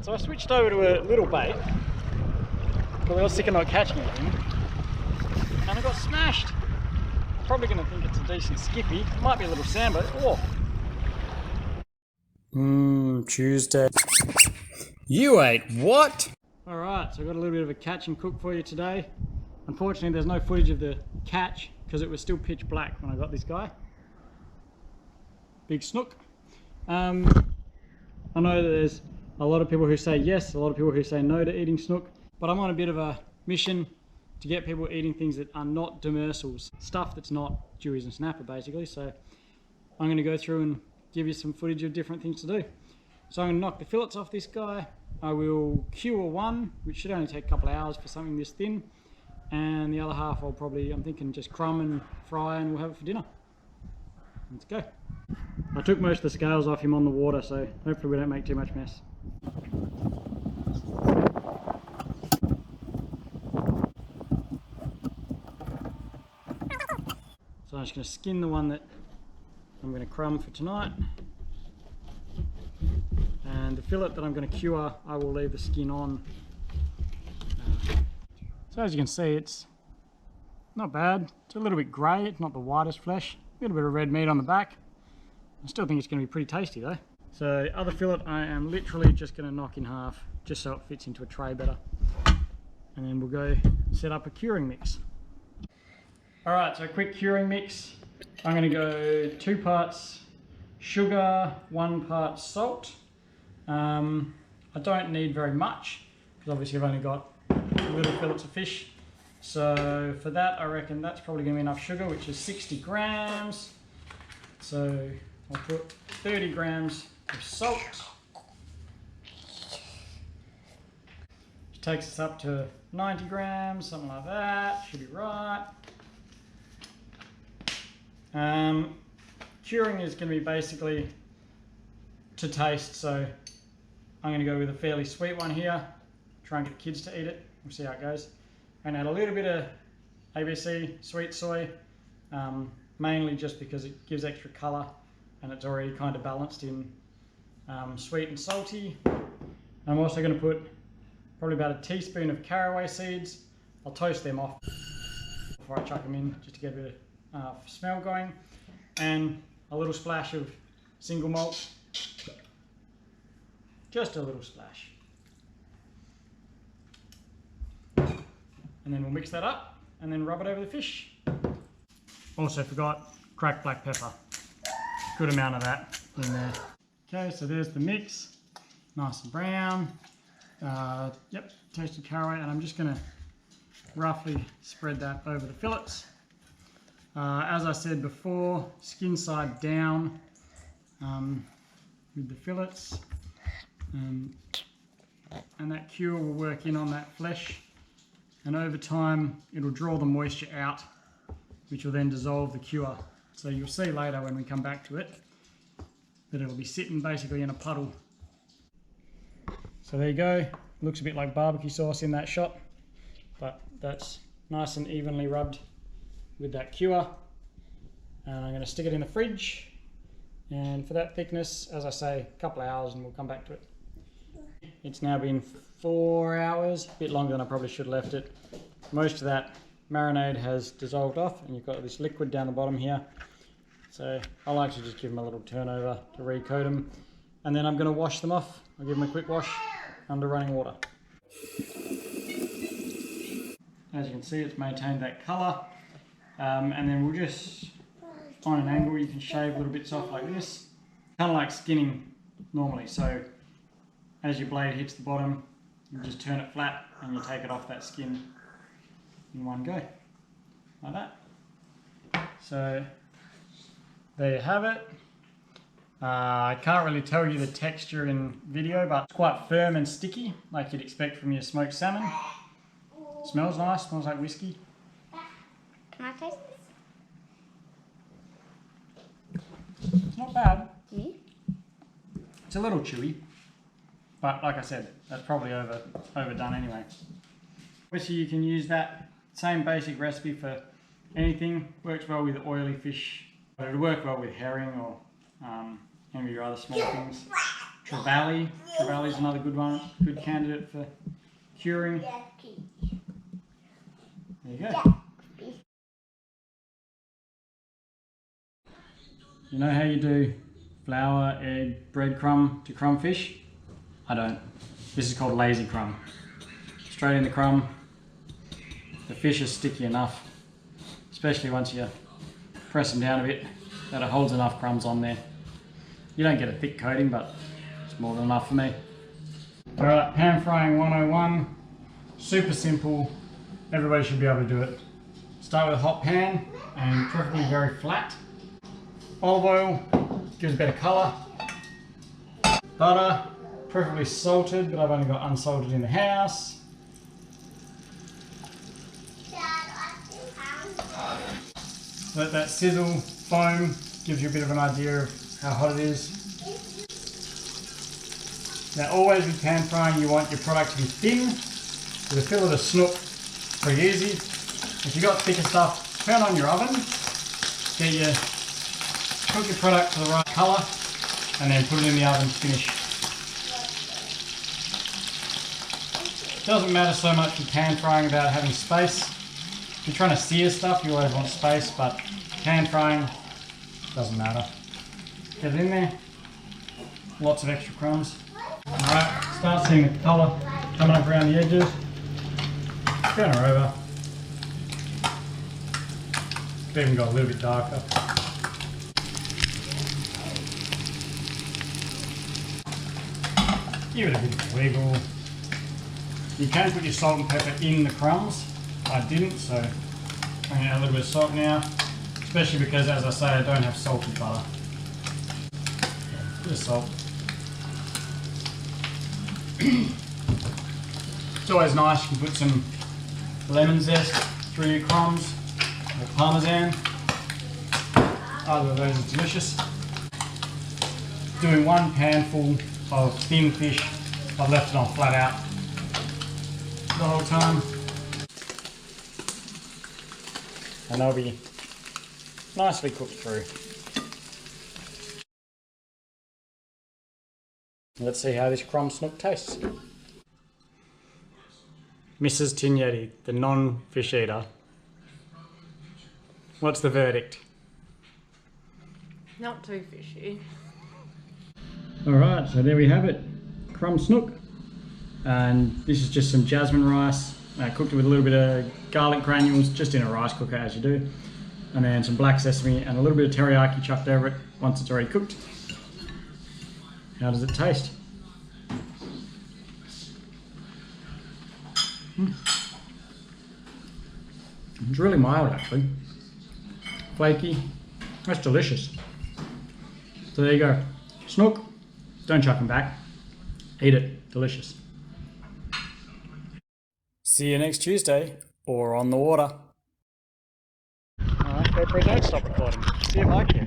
So I switched over to a little bait, but I was sick of not catching anything, and I got smashed. Probably going to think it's a decent skippy. It might be a little sandbait. Oh. Tuesday. You ate what? Alright, so I got a little bit of a catch and cook for you today. Unfortunately, there's no footage of the catch because it was still pitch black when I got this guy. Big snook. I know that there's a lot of people who say yes, a lot of people who say no to eating snook, but I'm on a bit of a mission to get people eating things that are not demersals, stuff that's not dewies and snapper basically. So I'm going to go through and give you some footage of different things to do. So I'm going to knock the fillets off this guy. I will cure one, which should only take a couple of hours for something this thin, and the other half I'm thinking just crumb and fry, and we'll have it for dinner. Let's go. I took most of the scales off him on the water, so hopefully we don't make too much mess. So I'm just going to skin the one that I'm going to crumb for tonight. And the fillet that I'm going to cure, I will leave the skin on. So as you can see, it's not bad. It's a little bit grey, it's not the whitest flesh. A little bit of red meat on the back. I still think it's going to be pretty tasty though. So other fillet I am literally just going to knock in half, just so it fits into a tray better. And then we'll go set up a curing mix. Alright, so a quick curing mix. I'm going to go 2 parts sugar, 1 part salt. I don't need very much, because obviously I've only got little fillets of fish. So for that, I reckon that's probably going to be enough sugar, which is 60 grams. So I'll put 30 grams of salt. Which takes us up to 90 grams, something like that. Should be right. Curing is going to be basically to taste, so I'm going to go with a fairly sweet one here. Try and get the kids to eat it. We'll see how it goes. And add a little bit of ABC sweet soy, mainly just because it gives extra colour and it's already kind of balanced in sweet and salty. I'm also going to put probably about a teaspoon of caraway seeds. I'll toast them off before I chuck them in, just to get a bit of smell going. And a little splash of single malt. Just a little splash. And then we'll mix that up and then rub it over the fish. Also forgot cracked black pepper. Good amount of that in there. Okay, so there's the mix. Nice and brown. Yep, toasted caraway, and I'm just gonna roughly spread that over the fillets. As I said before, skin side down with the fillets. And that cure will work in on that flesh, and over time it'll draw the moisture out, which will then dissolve the cure. So you'll see later when we come back to it that it'll be sitting basically in a puddle. So there you go. Looks a bit like barbecue sauce in that shot, but that's nice and evenly rubbed with that cure. And I'm going to stick it in the fridge, and for that thickness, as I say, a couple of hours and we'll come back to it. It's now been 4 hours, a bit longer than I probably should have left it. Most of that marinade has dissolved off and you've got this liquid down the bottom here. So I like to just give them a little turnover to recoat them, and then I'm going to wash them off. I'll give them a quick wash under running water. As you can see, it's maintained that colour, and then we'll just find an angle. You can shave little bits off like this, kind of like skinning normally. So as your blade hits the bottom, you just turn it flat and you take it off that skin in one go, like that. So there you have it. I can't really tell you the texture in video, but it's quite firm and sticky, like you'd expect from your smoked salmon. Smells nice, smells like whiskey. Can I taste this? It's not bad. Me? It's a little chewy, but like I said, that's probably overdone anyway. Obviously you can use that same basic recipe for anything. Works well with oily fish, but it'll work well with herring or any of your other small things. Trevally. Trevally's another good one, good candidate for curing. There you go. You know how you do flour, egg, breadcrumb to crumb fish? I don't. This is called lazy crumb. Straight in the crumb. The fish is sticky enough, especially once you press them down a bit, that it holds enough crumbs on there. You don't get a thick coating, but it's more than enough for me. Alright, pan frying 101. Super simple. Everybody should be able to do it. Start with a hot pan and preferably very flat. Olive oil gives a better colour. Butter, preferably salted, but I've only got unsalted in the house. Let that sizzle, foam, gives you a bit of an idea of how hot it is. Now always with pan frying you want your product to be thin, with a fillet of snook, pretty easy. If you've got thicker stuff, turn on your oven, cook your product to the right colour, and then put it in the oven to finish. It doesn't matter so much with pan frying about having space. If you're trying to sear stuff, you always want space, but pan frying doesn't matter. Get it in there, lots of extra crumbs. Alright, start seeing the colour coming up around the edges. Turn her over. It's even got a little bit darker. Give it a bit of wiggle. You can put your salt and pepper in the crumbs. I didn't, so I'm going to add a little bit of salt now, especially because, as I say, I don't have salted butter. Bit of salt. It's always nice, you can put some lemon zest through your crumbs, or parmesan. Either of those is delicious. Doing one pan full of thin fish. I've left it on flat out the whole time. And they'll be nicely cooked through. Let's see how this crumb snook tastes. Mrs. Tin-Yetti, the non-fish eater. What's the verdict? Not too fishy. Alright, so there we have it. Crumb snook. And this is just some jasmine rice. I cooked it with a little bit of garlic granules, just in a rice cooker as you do. And then some black sesame and a little bit of teriyaki chucked over it once it's already cooked. How does it taste? It's really mild actually. Flaky. That's delicious. So there you go. Snook. Don't chuck them back. Eat it. Delicious. See you next Tuesday or on the water. Alright, GoPro, don't stop recording. See if I care.